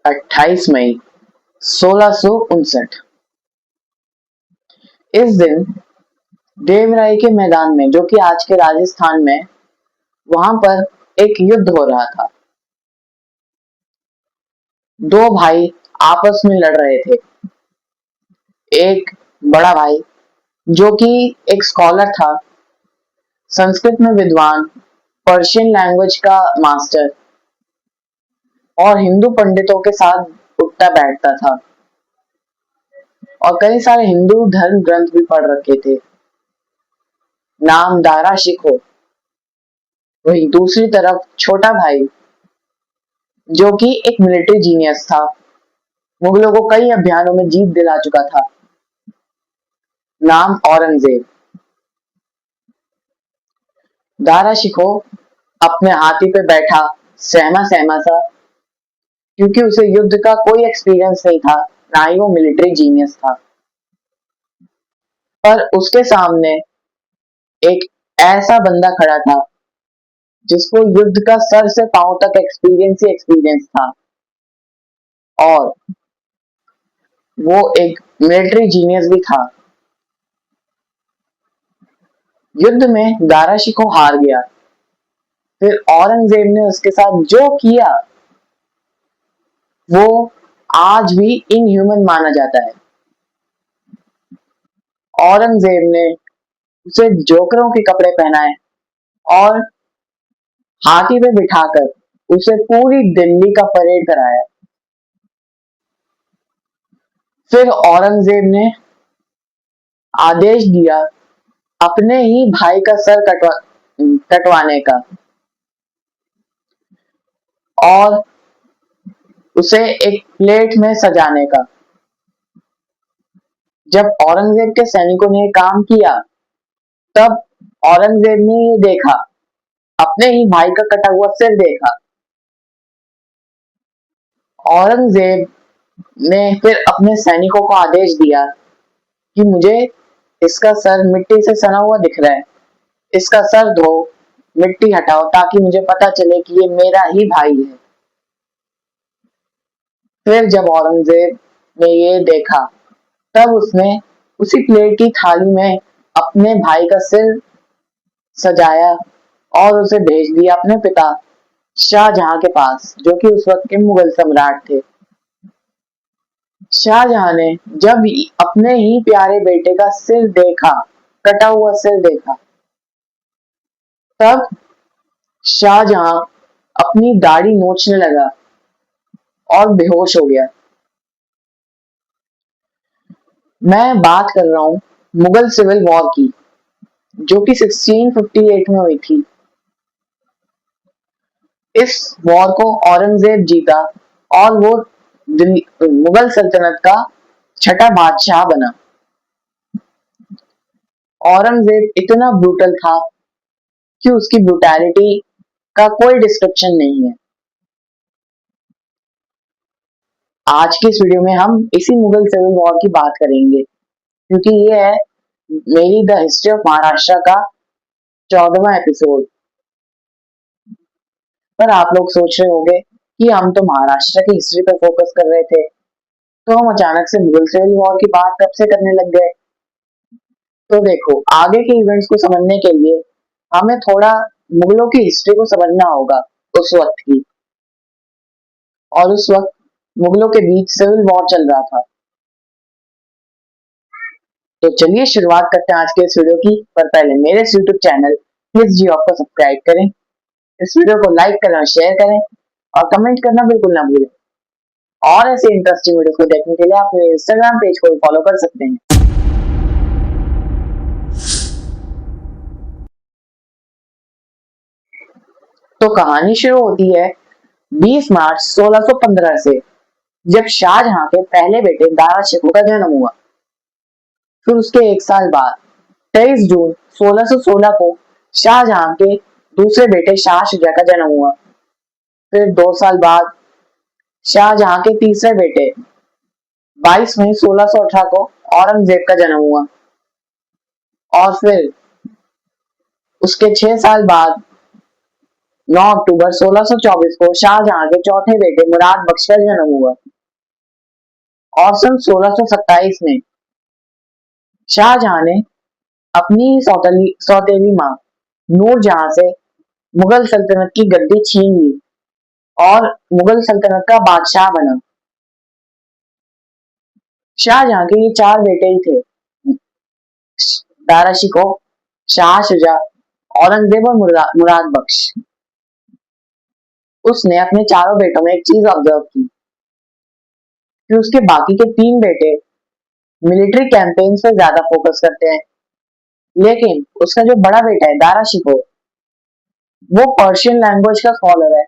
28 मई 1659। इस दिन देवराय के मैदान में, जो कि आज के राजस्थान में, वहां पर एक युद्ध हो रहा था। दो भाई आपस में लड़ रहे थे। एक बड़ा भाई जो कि एक स्कॉलर था, संस्कृत में विद्वान, पर्शियन लैंग्वेज का मास्टर और हिंदू पंडितों के साथ उठता बैठता था और कई सारे हिंदू धर्म ग्रंथ भी पढ़ रखे थे। नाम दारा शिकोह। वही दूसरी तरफ छोटा भाई जो कि एक मिलिट्री जीनियस था, मुगलों को कई अभियानों में जीत दिला चुका था। नाम औरंगजेब। दारा शिकोह अपने हाथी पे बैठा सहमा सहमा सा, क्योंकि उसे युद्ध का कोई एक्सपीरियंस नहीं था, ना ही वो मिलिट्री जीनियस था। पर उसके सामने एक ऐसा बंदा खड़ा था जिसको युद्ध का सर से पांव तक एक्सपीरियंस ही एक्सपीरियंस था और वो एक मिलिट्री जीनियस भी था। युद्ध में दारा शिकोह हार गया। फिर औरंगजेब ने उसके साथ जो किया वो आज भी इनह्यूमन माना जाता है। औरंगजेब ने उसे जोकरों के कपड़े पहनाए और हाथी पे बिठाकर उसे पूरी दिल्ली का परेड कराया। फिर औरंगजेब ने आदेश दिया अपने ही भाई का सर कटवाने का और उसे एक प्लेट में सजाने का। जब औरंगजेब के सैनिकों ने काम किया, तब औरंगजेब ने ये देखा, अपने ही भाई का कटा हुआ सिर देखा। औरंगजेब ने फिर अपने सैनिकों को आदेश दिया कि मुझे इसका सर मिट्टी से सना हुआ दिख रहा है, इसका सर धो, मिट्टी हटाओ, ताकि मुझे पता चले कि ये मेरा ही भाई है। फिर जब औरंगजेब ने ये देखा, तब उसने उसी प्लेट की थाली में अपने भाई का सिर सजाया और उसे भेज दिया अपने पिता शाहजहां के पास, जो कि उस वक्त के मुगल सम्राट थे। शाहजहां ने जब अपने ही प्यारे बेटे का सिर देखा, कटा हुआ सिर देखा, तब शाहजहां अपनी दाढ़ी नोचने लगा और बेहोश हो गया। मैं बात कर रहा हूं मुगल सिविल वॉर की, जो कि 1658 में हुई थी। इस वॉर को औरंगजेब जीता और वो मुगल सल्तनत का छठा बादशाह बना। औरंगजेब इतना ब्रूटल था कि उसकी ब्रूटैलिटी का कोई डिस्क्रिप्शन नहीं है। आज की इस वीडियो में हम इसी मुगल सिविल वॉर की बात करेंगे, क्योंकि ये है मेरी द हिस्ट्री ऑफ महाराष्ट्र का 14वां एपिसोड। पर आप लोग सोच रहे होंगे कि हम तो महाराष्ट्र की हिस्ट्री पर फोकस कर रहे थे, तो हम अचानक से मुगल सिविल वॉर की बात कब से करने लग गए। तो देखो, आगे के इवेंट्स को समझने के लिए हमें थोड़ा मुगलों की हिस्ट्री को समझना होगा उस वक्त की। और उस वक्त मुगलों के बीच सिविल वॉर चल रहा था। तो चलिए शुरुआत करते हैं आज के इस वीडियो की। पर पहले मेरे इस यूट्यूब चैनल प्लीज जी को सब्सक्राइब करें, इस वीडियो को लाइक करें और शेयर करें और कमेंट करना बिल्कुल ना भूलें। और ऐसे इंटरेस्टिंग वीडियोस को देखने के लिए आप मेरे इंस्टाग्राम पेज को फॉलो कर सकते हैं। तो कहानी शुरू होती है 20 मार्च 1615 से, जब शाहजहां के पहले बेटे दारा शिकोह का जन्म हुआ। फिर उसके एक साल बाद 23 जून 1616 को शाहजहां के दूसरे बेटे शाह शुजा का जन्म हुआ। फिर 2 साल बाद शाहजहां के तीसरे बेटे 22 मई 1618 को औरंगजेब का जन्म हुआ। और फिर उसके 6 साल बाद 9 अक्टूबर 1624 को शाहजहां के चौथे बेटे मुराद बख्श का जन्म हुआ और सन 1627 में शाहजहां ने अपनी सौतेली मां नूरजहां से मुगल सल्तनत की गद्दी छीन ली और मुगल सल्तनत का बादशाह बना। शाहजहां के ये चार बेटे ही थे, दारा शिकोह, शाह शुजा, औरंगजेब और मुराद बख्श। उसने अपने चारों बेटों में एक चीज ऑब्जर्व की कि उसके बाकी के तीन बेटे मिलिट्री कैंपेन पे ज्यादा फोकस करते हैं, लेकिन उसका जो बड़ा बेटा है दारा शिकोह, वो पर्शियन लैंग्वेज का स्कॉलर है,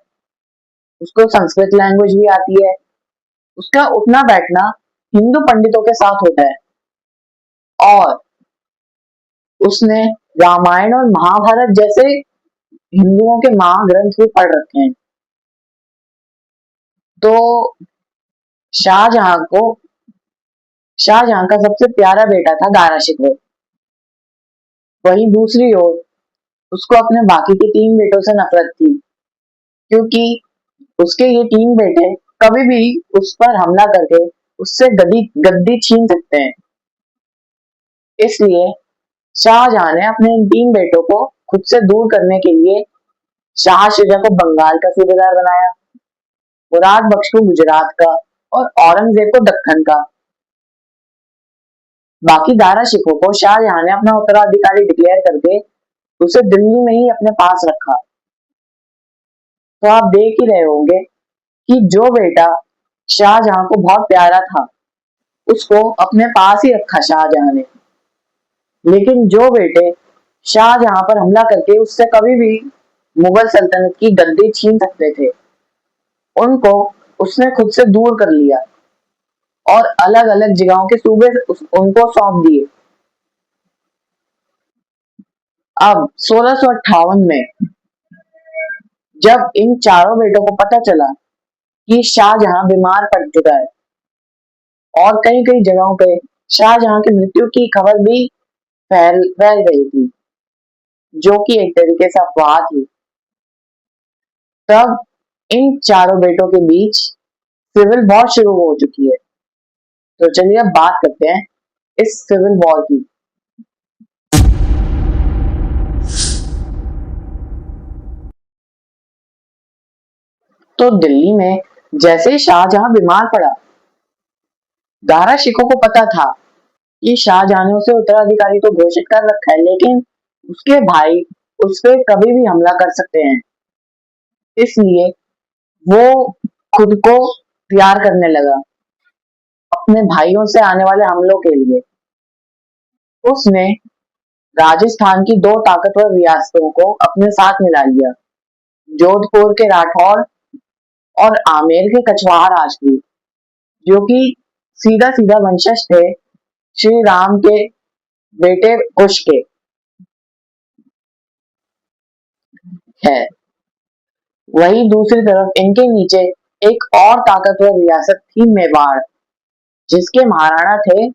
उसको संस्कृत लैंग्वेज भी आती है, उसका उठना बैठना हिंदू पंडितों के साथ होता है और उसने रामायण और महाभारत जैसे हिंदुओं के महाग्रंथ भी पढ़ रखे हैं। तो शाहजहां को शाहजहां का सबसे प्यारा बेटा था दारा शिकोह। वहीं दूसरी ओर उसको अपने बाकी के तीन बेटों से नफरत थी, क्योंकि उसके ये तीन बेटे कभी भी उस पर हमला करके उससे गद्दी गद्दी छीन सकते हैं। इसलिए शाहजहां ने अपने इन तीन बेटों को खुद से दूर करने के लिए शाह शुजा को बंगाल का सूबेदार बनाया, मुराद बख्श को गुजरात का और औरंगजेब को दक्कन का। बाकी दारा शिकोह को शाहजहां ने अपना उत्तराधिकारी डिक्लेयर करके उसे दिल्ली में ही अपने पास रखा। तो आप देख ही रहे होंगे कि जो बेटा शाहजहां को बहुत प्यारा था उसको अपने पास ही रखा शाहजहां ने, लेकिन जो बेटे शाहजहां पर हमला करके उससे कभी भी मुगल सल्तनत की गद्दी छीन सकते थे, उनको उसने खुद से दूर कर लिया और अलग अलग जगहों के सूबे उनको सौंप दिए। अब 1658 में जब इन चारों बेटों को पता चला कि शाहजहां बीमार पड़ चुका है और कई कई जगहों पे शाहजहां की मृत्यु की खबर भी फैल रही थी, जो कि एक तरीके से अफवाह थी, तब इन चारों बेटों के बीच सिविल वॉर शुरू हो चुकी है। तो चलिए अब बात करते हैं इस सिविल वॉर की। तो दिल्ली में जैसे ही शाहजहां बीमार पड़ा, दारा शिकोह को पता था कि शाहजहां ने उसे उत्तराधिकारी तो घोषित कर रखा है, लेकिन उसके भाई उस पर कभी भी हमला कर सकते हैं। इसलिए वो खुद को तैयार करने लगा अपने भाइयों से आने वाले हमलों के लिए। उसने राजस्थान की दो ताकतवर रियासतों को अपने साथ मिला लिया, जोधपुर के राठौर और आमेर के कछवाहा राजपूत, जो कि सीधा सीधा वंशज थे श्री राम के बेटे कुश के। है वहीं दूसरी तरफ इनके नीचे एक और ताकतवर रियासत थी मेवाड़, जिसके महाराणा थे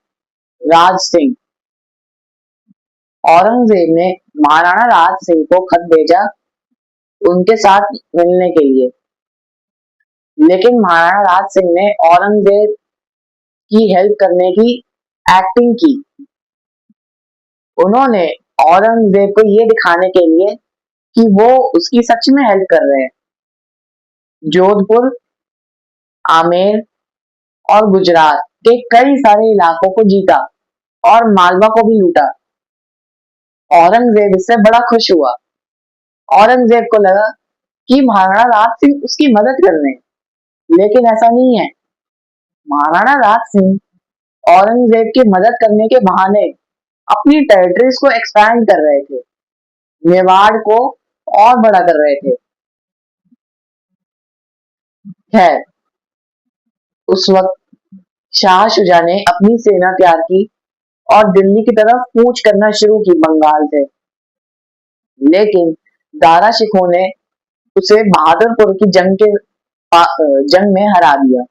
राज सिंह। औरंगजेब ने महाराणा राज सिंह को खत भेजा उनके साथ मिलने के लिए, लेकिन महाराणा राज सिंह ने औरंगजेब की हेल्प करने की एक्टिंग की। उन्होंने औरंगजेब को ये दिखाने के लिए कि वो उसकी सच में हेल्प कर रहे हैं, जोधपुर, आमेर और गुजरात के कई सारे इलाकों को जीता और मालवा को भी लूटा। औरंगजेब इससे बड़ा खुश हुआ। औरंगजेब को लगा कि महाराणा राज सिंह उसकी मदद कर रहे हैं, लेकिन ऐसा नहीं है। महाराणा राज सिंह औरंगजेब की मदद करने के बहाने अपनी टेरिटरीज को एक्सपैंड कर रहे थे, मेवाड़ को और बड़ा कर रहे थे। खैर, उस वक्त शाह शुजा ने अपनी सेना तैयार की और दिल्ली की तरफ कूच करना शुरू की बंगाल से, लेकिन दारा शिकोह ने उसे बहादुरपुर की जंग में हरा दिया।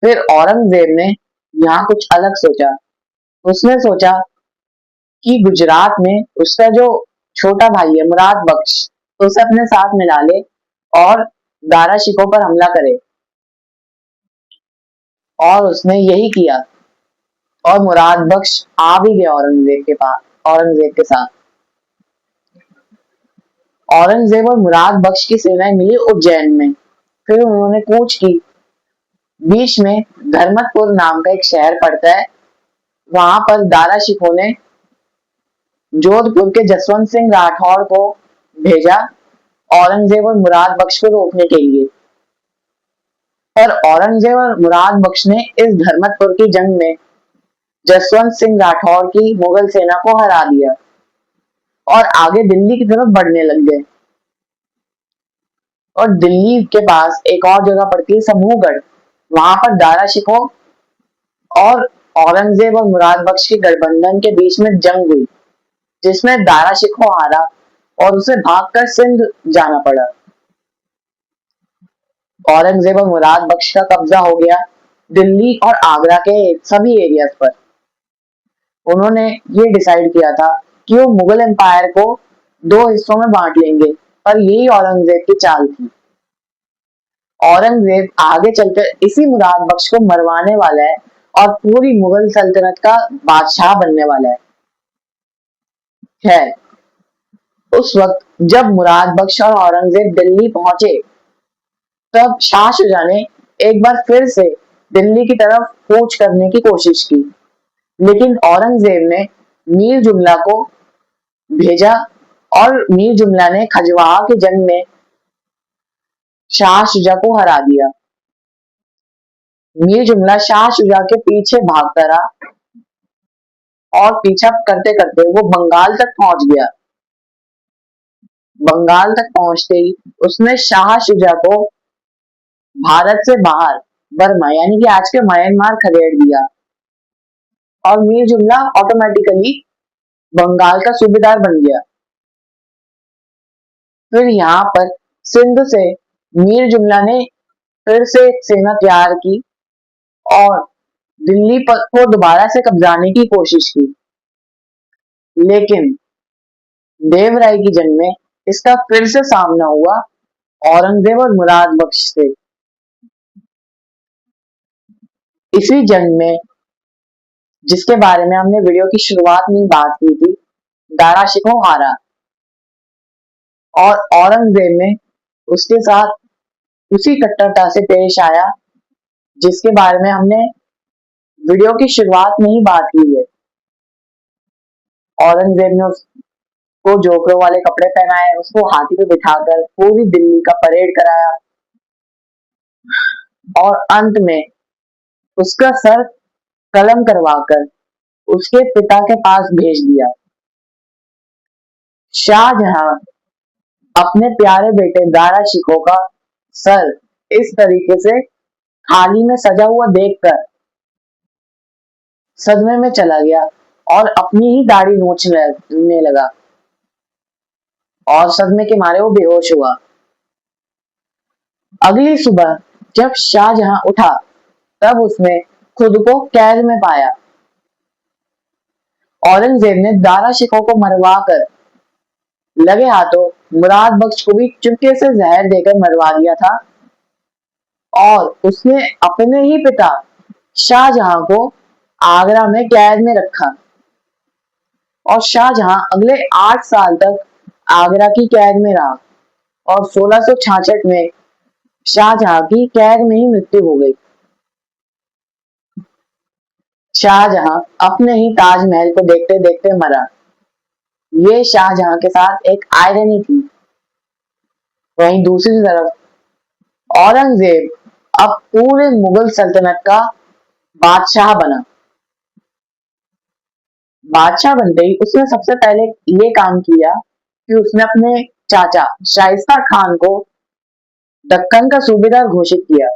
फिर औरंगजेब ने यहाँ कुछ अलग सोचा। उसने सोचा कि गुजरात में उसका जो छोटा भाई है मुराद बख्श, उसे अपने साथ मिला ले और दारा शिकोह पर हमला करे। और उसने यही किया और मुराद बख्श आ भी गया औरंगजेब के साथ। औरंगजेब और मुराद बख्श की सेनाएं मिली उज्जैन में। फिर उन्होंने कूच की। बीच में धर्मतपुर नाम का एक शहर पड़ता है, वहां पर दारा शिकोह ने जोधपुर के जसवंत सिंह राठौड़ को भेजा औरंगजेब और मुराद बख्श को रोकने के लिए। पर औरंगजेब और मुराद बख्श ने इस धर्मतपुर की जंग में जसवंत सिंह राठौड़ की मुगल सेना को हरा दिया और आगे दिल्ली की तरफ बढ़ने लग गए। और दिल्ली के पास एक और जगह पड़ती है समूहगढ़, वहां पर दारा शिकोह और औरंगजेब और मुराद बख्श के गठबंधन के बीच में जंग हुई, जिसमें दारा शिकोह हारा और उसे भागकर सिंध जाना पड़ा। औरंगजेब और मुराद बख्श का कब्जा हो गया दिल्ली और आगरा के सभी एरियाज पर। उन्होंने ये डिसाइड किया था कि वो मुगल एम्पायर को दो हिस्सों में बांट लेंगे, पर यही औरंगजेब की चाल थी। औरंगजेब आगे चलकर इसी मुराद बख्श को मरवाने वाला है और पूरी मुगल सल्तनत का बादशाह बनने वाला है। खैर, उस वक्त जब मुराद बख्श और औरंगजेब दिल्ली पहुंचे, तब शाह शुजा ने एक बार फिर से दिल्ली की तरफ कूच करने की कोशिश की, लेकिन औरंगजेब ने मीर जुमला को भेजा और मीर जुमला ने खजवाहा की जंग में शाह शुजा को हरा दिया। मीर जुमला शाह शुजा के पीछे भागता रहा और पीछा करते करते वो बंगाल तक पहुंच गया। बंगाल तक पहुंचते ही उसने शाह शुजा को भारत से बाहर बर्मा यानी कि आज के म्यांमार खदेड़ दिया और मीर जुमला ऑटोमेटिकली बंगाल का सूबेदार बन गया। फिर यहाँ पर सिंध से मीर जुमला ने फिर से एक सेना तैयार की और दिल्ली पर को दोबारा से कब्जाने की कोशिश की, लेकिन देवराय की जंग में इसका फिर से सामना हुआ औरंगजेब और मुराद बख्श से। इसी जंग में, जिसके बारे में हमने वीडियो की शुरुआत में बात की थी, दारा शिकोह हारा और औरंगजेब ने उसके साथ उसी कट्टरता से पेश आया जिसके बारे में हमने वीडियो की शुरुआत में ही बात की है। औरंगजेब ने उसको जोकरों वाले कपड़े पहनाए, उसको हाथी पे बिठाकर पूरी दिल्ली का परेड कराया और अंत में उसका सर कलम करवाकर उसके पिता के पास भेज दिया। शाहजहां अपने प्यारे बेटे दारा शिकोह का सर इस तरीके से थाली में सजा हुआ देखकर सदमे में चला गया और अपनी ही दाढ़ी नोचने लगा और सदमे के मारे वो बेहोश हुआ। अगली सुबह जब शाहजहां उठा, तब उसने खुद को कैद में पाया। औरंगजेब ने दारा शिकोह को मरवा कर लगे हाथों मुराद बख्श को भी चुपके से जहर देकर मरवा दिया था और उसने अपने ही पिता शाहजहां को आगरा में कैद में रखा और शाहजहां अगले 8 साल तक आगरा की कैद में रहा और 1666 में शाहजहां की कैद में ही मृत्यु हो गई। शाहजहां अपने ही ताजमहल को देखते देखते मरा। ये शाहजहां के साथ एक आयरनी थी। वहीं दूसरी तरफ औरंगजेब अब पूरे मुगल सल्तनत का बादशाह बना। बादशाह बनते ही उसने सबसे पहले ये काम किया कि उसने अपने चाचा शाइस्ता खान को दक्कन का सूबेदार घोषित किया।